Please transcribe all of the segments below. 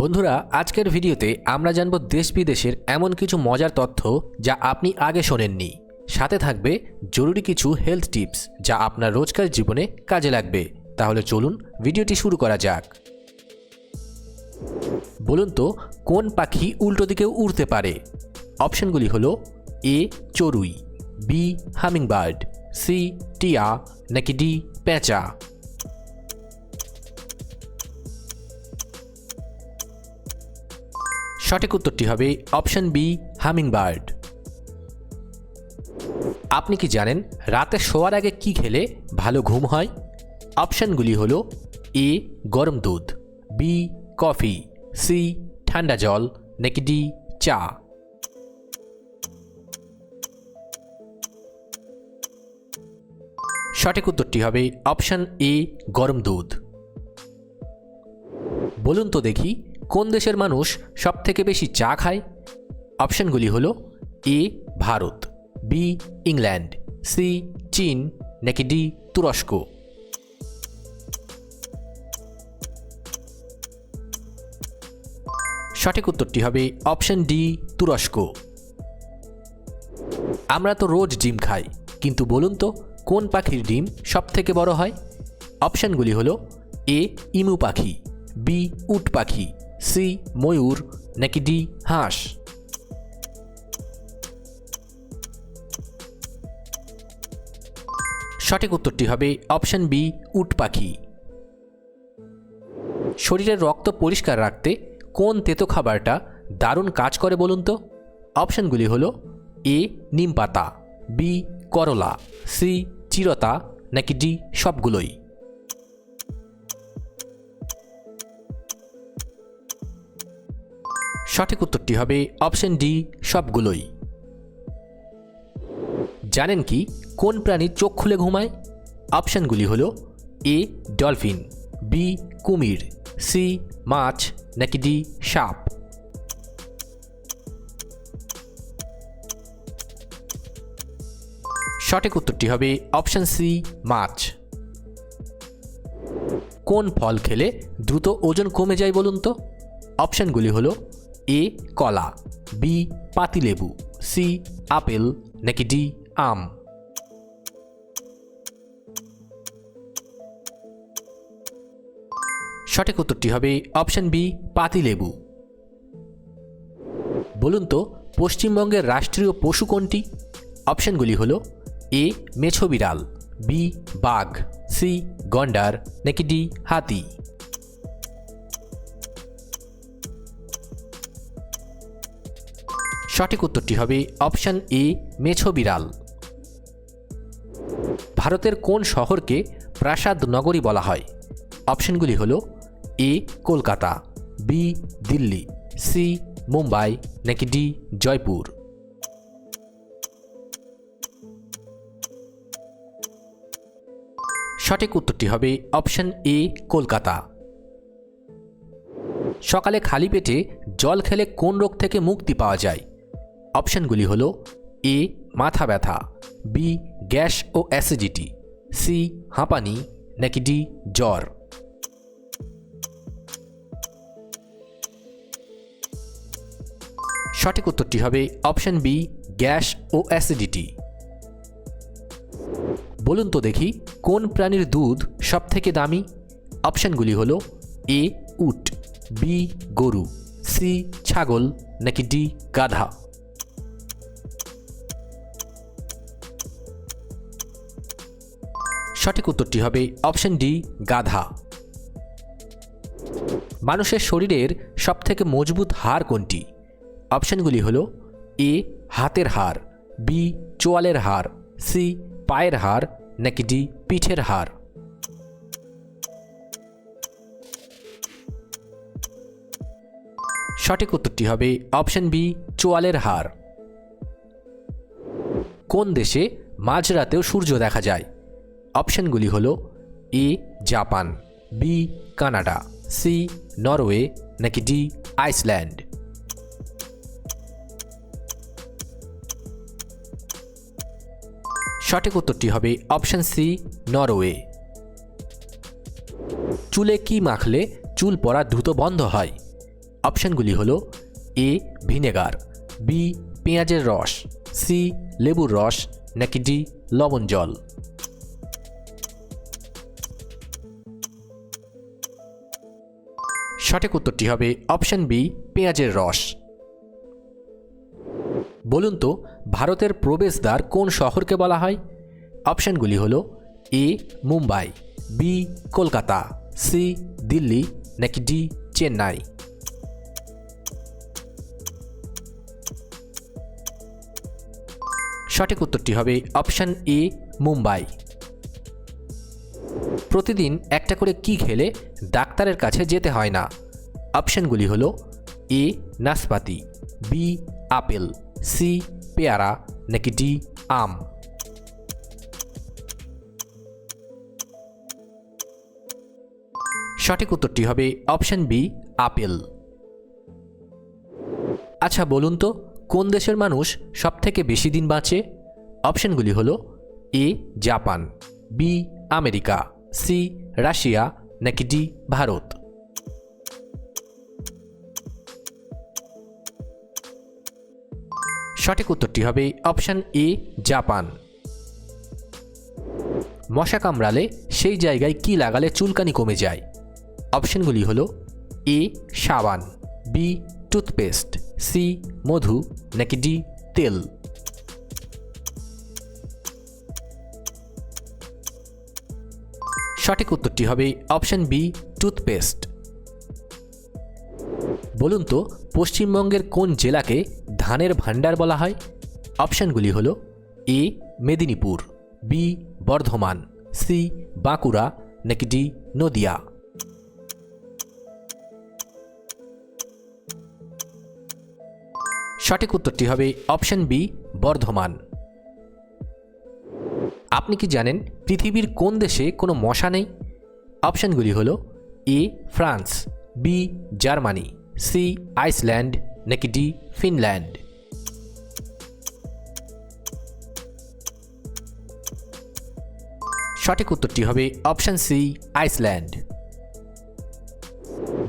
বন্ধুরা, আজকের ভিডিওতে আমরা জানব দেশ বিদেশের এমন কিছু মজার তথ্য যা আপনি আগে শোনেননি। সাথে থাকবে জরুরি কিছু হেলথ টিপস যা আপনার রোজকার জীবনে কাজে লাগবে। তাহলে চলুন ভিডিওটি শুরু করা যাক। বলুন তো, কোন পাখি উল্টো দিকে উড়তে পারে? অপশনগুলি হলো এ চড়ুই, বি হামিংবার্ড, সি টিয়া, নাকি ডি পেঁচা। সঠিক উত্তরটি হবে অপশন বি হামিংবার্ড। আপনি কি জানেন রাতে শোয়ার আগে কি খেলে ভালো ঘুম হয়? অপশনগুলি হলো এ গরম দুধ, বি কফি, সি ঠান্ডা জল, নাকি ডি চা। সঠিক উত্তরটি হবে অপশন এ গরম দুধ। বলুন তো দেখি, কোন দেশের মানুষ সবথেকে বেশি চা খায়? অপশনগুলি হলো এ ভারত, বি ইংল্যান্ড, সি চীন, নাকি ডি তুরস্ক। সঠিক উত্তরটি হবে অপশন ডি তুরস্ক। আমরা তো রোজ ডিম খাই, কিন্তু বলুন তো কোন পাখির ডিম সবথেকে বড় হয়? অপশনগুলি হলো এ ইমু পাখি, বি উট পাখি, সি ময়ূর, নাকি ডি হাঁস। সঠিক উত্তরটি হবে অপশন বি উট পাখি। শরীরের রক্ত পরিষ্কার রাখতে কোন তেতো খাবারটা দারুণ কাজ করে বলুন তো? অপশনগুলি হলো এ নিম পাতা, বি করলা, সি চিরতা, নাকি ডি সবগুলোই। সঠিক উত্তরটি হবে অপশন ডি সবগুলোই। জানেন কি কোন প্রাণী চোখ খুলে ঘুমায়? অপশনগুলি হলো এ ডলফিন, বি কুমির, সি মাছ, নাকি ডি সাপ। সঠিক উত্তরটি হবে অপশন সি মাছ। কোন ফল খেলে দ্রুত ওজন কমে যায় বলুন তো? অপশনগুলি হলো এ কলা, বি পাতিলেবু, সি আপেল, নাকি ডি আম। সঠিক উত্তরটি হবে অপশন বি পাতিলেবু। বলুন তো পশ্চিমবঙ্গের রাষ্ট্রীয় পশু কোনটি? অপশনগুলি হলো এ মেছো বিড়াল, বি বাঘ, সি গন্ডার, নাকি ডি হাতি। সঠিক উত্তরটি হবে অপশন এ মেছো বিড়াল। ভারতের কোন শহরকে প্রাসাদ নগরী বলা হয়? অপশনগুলি হলো এ কলকাতা, বি দিল্লি, সি মুম্বাই, নাকি ডি জয়পুর। সঠিক উত্তরটি হবে অপশন এ কলকাতা। সকালে খালি পেটে জল খেলে কোন রোগ থেকে মুক্তি পাওয়া যায়? অপশনগুলি হলো এ মাথা ব্যথা, বি গ্যাস ও অ্যাসিডিটি, সি হাঁপানি, নাকি ডি জ্বর। সঠিক উত্তরটি হবে অপশন বি গ্যাস ও অ্যাসিডিটি। বলুন তো দেখি কোন প্রাণীর দুধ সবথেকে দামি? অপশনগুলি হলো এ উট, বি গরু, সি ছাগল, নাকি ডি গাধা। সঠিক উত্তরটি হবে অপশন ডি গাধা। মানুষের শরীরের সবথেকে মজবুত হাড় কোনটি? অপশনগুলি হলো এ হাতের হাড়, বি চোয়ালের হাড়, সি পায়ের হাড়, নাকি ডি পিঠের হাড়। সঠিক উত্তরটি হবে অপশন বি চোয়ালের হাড়। কোন দেশে মাঝরাতেও সূর্য দেখা যায়? অপশনগুলি হলো A Japan, B Canada, C Norway, নাকি ডি আইসল্যান্ড। সঠিক উত্তরটি হবে অপশন সি নরওয়ে। চুলে কি মাখলে চুল পড়া দ্রুত বন্ধ হয়? অপশানগুলি হলো এ ভিনেগার, বি পেঁয়াজের রস, সি লেবুর রস, নাকি ডি লবণ জল। সঠিক উত্তরটি হবে অপশান বি পেঁয়াজের রস। বলুন তো ভারতের প্রবেশদ্বার কোন শহরকে বলা হয়? অপশানগুলি হলো এ মুম্বাই, বি কলকাতা, সি দিল্লি, নাকি ডি চেন্নাই। সঠিক উত্তরটি হবে অপশান এ মুম্বাই। প্রতিদিন একটা করে কি খেলে ডাক্তারের কাছে যেতে হয় না? অপশানগুলি হলো এ নাশপাতি, বি আপেল, সি পেয়ারা, নাকি ডি আম। সঠিক উত্তরটি হবে অপশান বি আপেল। আচ্ছা বলুন তো কোন দেশের মানুষ সবথেকে বেশি দিন বাঁচে? অপশানগুলি হলো A Japan, B America, C Russia, নাকি ডি ভারত। সঠিক উত্তরটি হবে অপশান এ জাপান। মশা কামড়ালে সেই জায়গায় কি লাগালে চুলকানি কমে যায়? অপশানগুলি হলো এ সাবান, বি টুথপেস্ট, সি মধু, নাকি ডি তেল। সঠিক উত্তরটি হবে অপশান বি টুথপেস্ট। বলুন তো পশ্চিমবঙ্গের কোন জেলাকে ধানের ভাণ্ডার বলা হয়? অপশানগুলি হলো এ মেদিনীপুর, বি বর্ধমান, সি বাঁকুড়া, নাকি ডি নদিয়া। সঠিক উত্তরটি হবে অপশান বি বর্ধমান। আপনি কি জানেন পৃথিবীর কোন দেশে কোনো মশা নেই? অপশানগুলি হলো A France, B Germany, C Iceland, নাকি ডি ফিনল্যান্ড। সঠিক উত্তরটি হবে অপশান সি আইসল্যান্ড।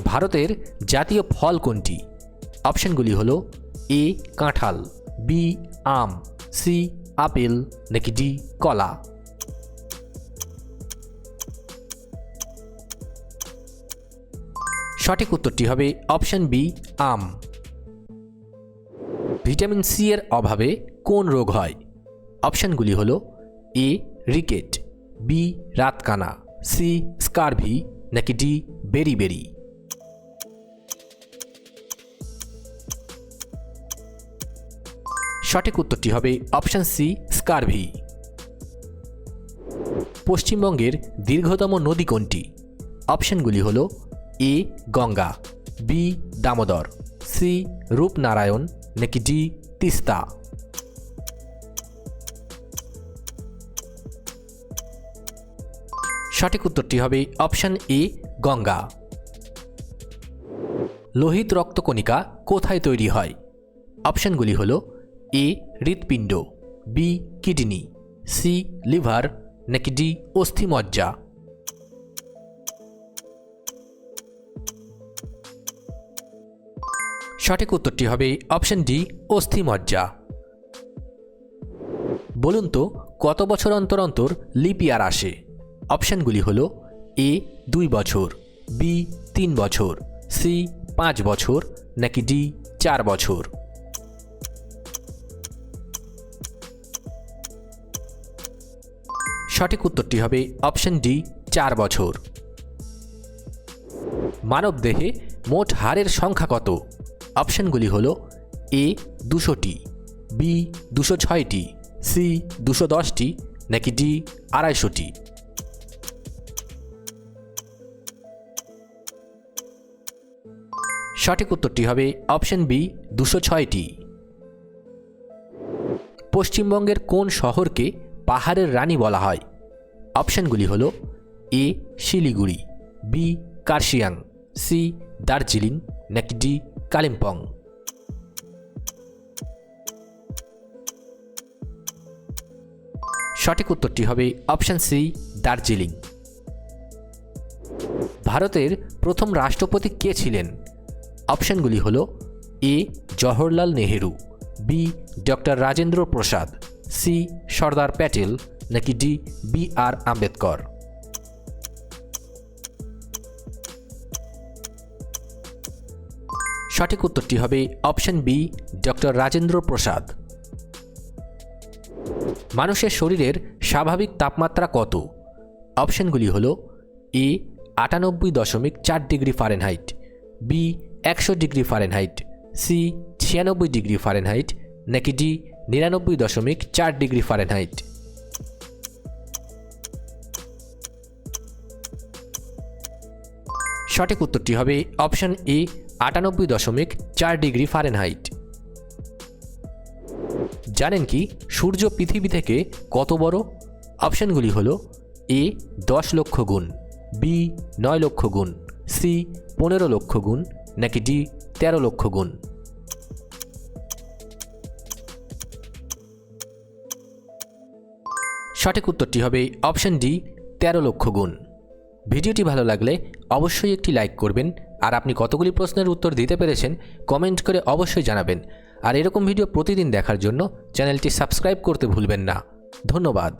ভারতের জাতীয় ফল কোনটি? অপশানগুলি হলো এ কাঁঠাল, বি আম, সি আপেল, নাকি ডি কলা। সঠিক উত্তরটি হবে অপশান বি আম। ভিটামিন সি এর অভাবে কোন রোগ হয়? অপশানগুলি হলো এ রিকেট, বি রাতকানা, সি স্কারভি, নাকি ডি বেরিবেরি। সঠিক উত্তরটি হবে অপশান সি স্কারভি। পশ্চিমবঙ্গের দীর্ঘতম নদী কোনটি? অপশানগুলি হলো এ গঙ্গা, বি দামোদর, সি রূপনারায়ণ, নাকি ডি তিস্তা। সঠিক উত্তরটি হবে অপশান এ গঙ্গা। লোহিত রক্তকণিকা কোথায় তৈরি হয়? অপশানগুলি হলো এ হৃৎপিণ্ড, বি কিডনি, সি লিভার, নাকি ডি অস্থিমজ্জা। সঠিক উত্তরটি হবে অপশান ডি অস্থিমজ্জা। বলুন তো কত বছর অন্তর অন্তর লিপ ইয়ার আসে? অপশানগুলি হলো এ 2 বছর, বি 3 বছর, সি 5 বছর, নাকি ডি 4 বছর। সঠিক উত্তরটি হবে অপশান ডি 4 বছর। মানবদেহে মোট হাড়ের সংখ্যা কত? অপশানগুলি হলো এ 200টি, বি 206টি, সি 210টি, নাকি ডি 250টি। সঠিক উত্তরটি হবে অপশান বি 206টি। পশ্চিমবঙ্গের কোন শহরকে পাহাড়ের রানী বলা হয়? অপশানগুলি হলো এ শিলিগুড়ি, বি কার্শিয়াং, সি দার্জিলিং, নাকি ডি কালিম্পং। সঠিক উত্তরটি হবে অপশান সি দার্জিলিং। ভারতের প্রথম রাষ্ট্রপতি কে ছিলেন? অপশানগুলি হলো A Jawaharlal Nehru, B doctor Rajendra Prasad, C Sardar Patel, নাকি ডি বি.আর. আম্বেদকর। সঠিক উত্তরটি হবে option B doctor Rajendra Prasad. মানুষের শরীরের স্বাভাবিক তাপমাত্রা কত? অপশনগুলি হল A 98.4 degree Fahrenheit, B 100 degree Fahrenheit, C 96 degree Fahrenheit, নাকি ডি 99.4 ডিগ্রি ফারেনহাইট। সঠিক উত্তরটি হবে অপশন এ 98.4 ডিগ্রি ফারেনহাইট। জানেন কি সূর্য পৃথিবী থেকে কত বড়? অপশনগুলি হল এ 10 লক্ষ গুণ, বি 9 লক্ষ গুণ, সি 15 লক্ষ গুণ, নাকি ডি 13 লক্ষ গুণ। সঠিক উত্তরটি হবে অপশন ডি 13 লক্ষ গুণ। ভিডিওটি ভালো লাগলে অবশ্যই একটি লাইক করবেন, আর আপনি কতগুলি প্রশ্নের উত্তর দিতে পেরেছেন কমেন্ট করে অবশ্যই জানাবেন। আর এরকম ভিডিও প্রতিদিন দেখার জন্য চ্যানেলটি সাবস্ক্রাইব করতে ভুলবেন না। ধন্যবাদ।